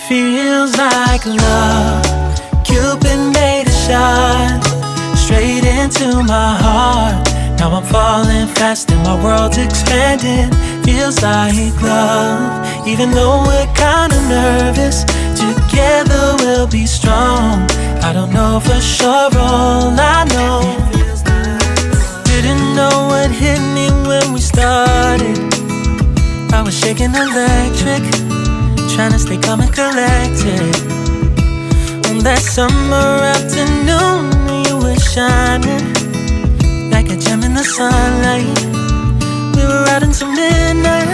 Feels like love, Cupid made a shot straight into my heart. Now I'm falling fast and my world's expanding. Feels like love, even though we're kinda nervous. Together we'll be strong. I don't know for sure, all I know. Didn't know what hit me when we started. I was shaking electric, trying to stay calm and collected. On that summer afternoon, you were shining like a gem in the sunlight. We were out until midnight.